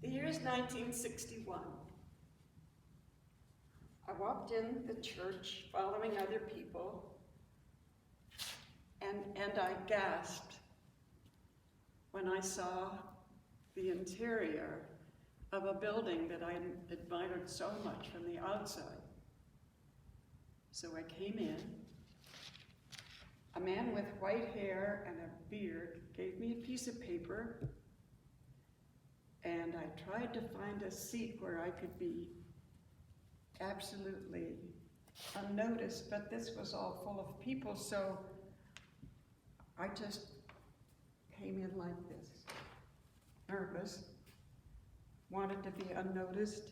The year is 1961. I walked in the church following other people, and I gasped when I saw the interior of a building that I admired so much from the outside. So I came in. A man with white hair and a beard gave me a piece of paper, and I tried to find a seat where I could be absolutely unnoticed, but this was all full of people, so I just came in like this, nervous, wanted to be unnoticed.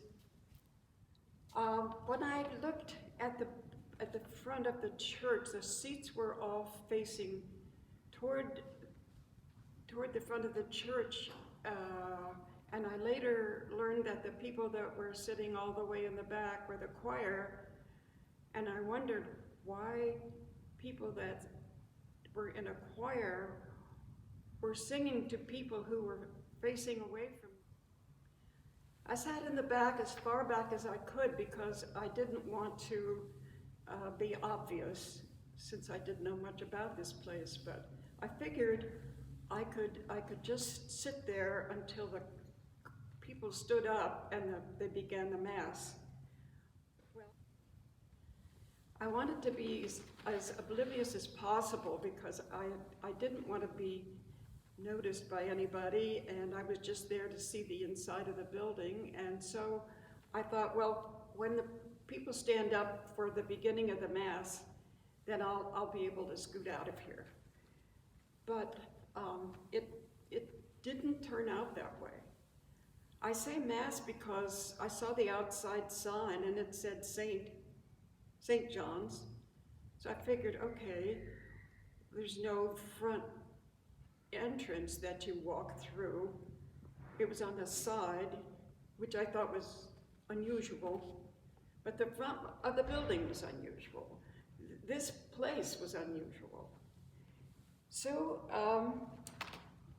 When I looked at the front of the church, the seats were all facing toward the front of the church, and I later learned that the people that were sitting all the way in the back were the choir, and I wondered why people that were in a choir were singing to people who were facing away from me. I sat in the back as far back as I could because I didn't want to be obvious, since I didn't know much about this place, but I figured I could just sit there until the people stood up and they began the Mass. Well, I wanted to be as oblivious as possible because I didn't want to be noticed by anybody, and I was just there to see the inside of the building. And so I thought, well, when the people stand up for the beginning of the Mass, then I'll be able to scoot out of here. But it didn't turn out that way. I say Mass because I saw the outside sign and it said St. John's. So I figured, okay, there's no front entrance that you walk through. It was on the side, which I thought was unusual, but the front of the building was unusual. This place was unusual. So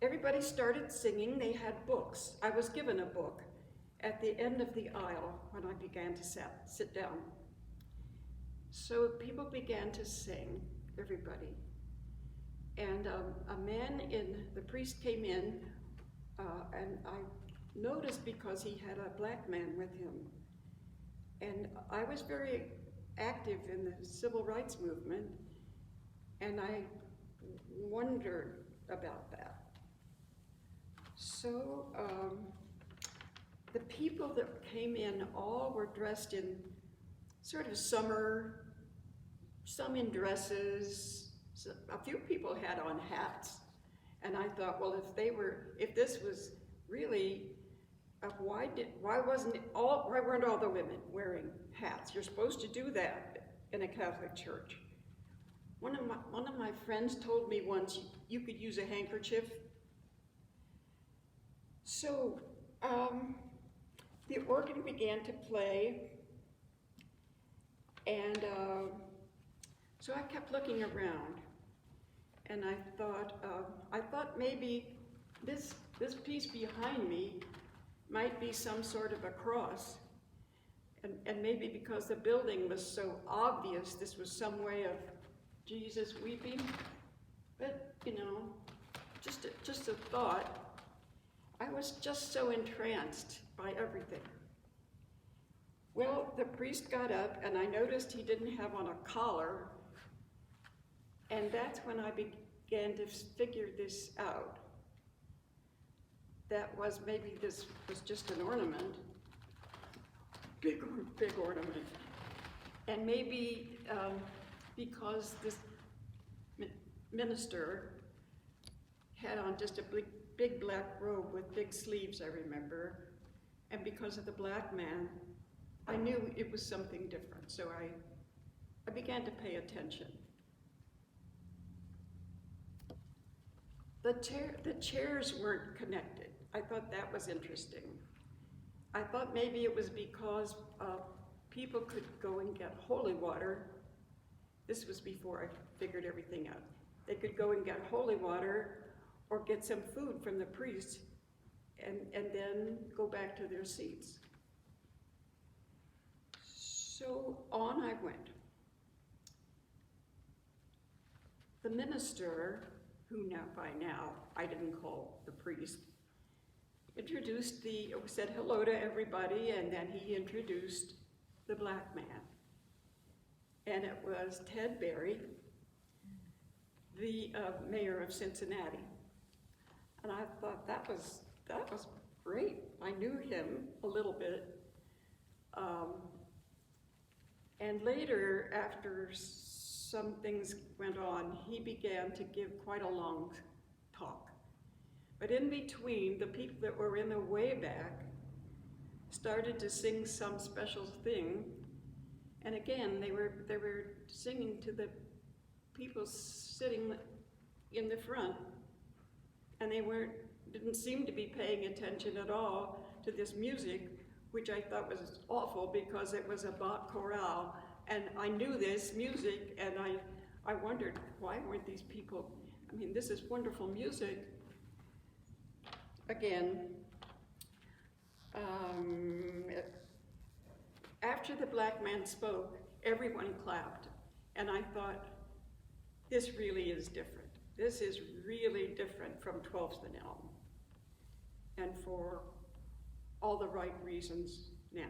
everybody started singing. They had books. I was given a book at the end of the aisle when I began to sit down. So people began to sing, everybody. And the priest came in, and I noticed because he had a black man with him. And I was very active in the civil rights movement, and I wondered about that. So the people that came in all were dressed in sort of summer, some in dresses. So a few people had on hats, and I thought, well, if this was really, why weren't all the women wearing hats? You're supposed to do that in a Catholic church. One of my friends told me once you could use a handkerchief. So the organ began to play, and so I kept looking around, and I thought maybe this piece behind me might be some sort of a cross, and maybe because the building was so obvious, this was some way of Jesus weeping. But just a thought. I was just so entranced by everything. Well, the priest got up, and I noticed he didn't have on a collar, and that's when I began to figure this out. That was maybe this was just an ornament, big ornament, and maybe because this minister had on just a big black robe with big sleeves, I remember, and because of the black man, I knew it was something different, so I began to pay attention. The chairs weren't connected. I thought that was interesting. I thought maybe it was because people could go and get holy water. This was before I figured everything out. They could go and get holy water or get some food from the priest and then go back to their seats. So on I went. The minister, who now by now I didn't call the priest, said hello to everybody, and then he introduced the black man. And it was Ted Berry, the mayor of Cincinnati. And I thought that was great. I knew him a little bit. And later, after some things went on, he began to give quite a long talk. But in between, the people that were in the way back started to sing some special thing. And again, they were singing to the people sitting in the front, and they didn't seem to be paying attention at all to this music, which I thought was awful because it was a Bach chorale, and I knew this music, and I wondered, why weren't these people, I mean, this is wonderful music. Again, after the black man spoke, everyone clapped, and I thought, this really is different. This is really different from 12th and Elm, and for all the right reasons now.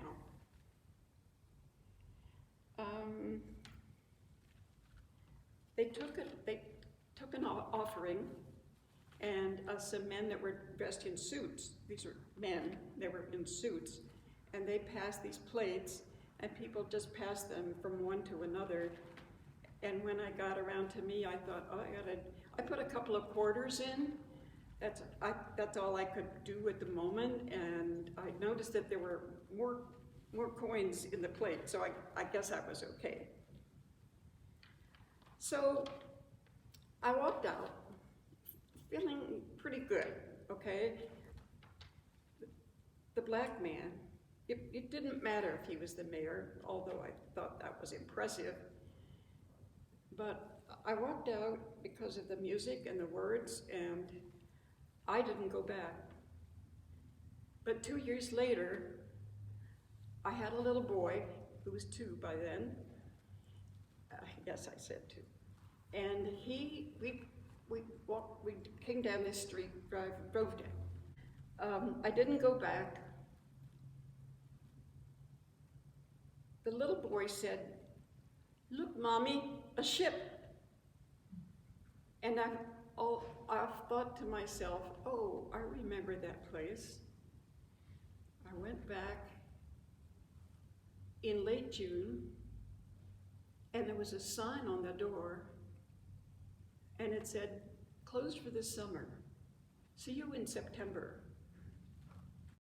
They took an offering, and some men that were dressed in suits, these were men, they were in suits, and they passed these plates, and people just passed them from one to another. And when I got around to me, I thought, oh, I put a couple of quarters in. That's all I could do at the moment, and I noticed that there were more coins in the plate, so I guess that was okay. So I walked out feeling pretty good, okay? The black man, it didn't matter if he was the mayor, although I thought that was impressive, but I walked out because of the music and the words, and I didn't go back. But 2 years later, I had a little boy who was 2 by then. Yes, I said 2. And we came down this street, drove down. I didn't go back. The little boy said, "Look, Mommy, a ship." And I thought to myself, oh, I remember that place. I went back in late June, and there was a sign on the door, and it said, "Closed for the summer. See you in September."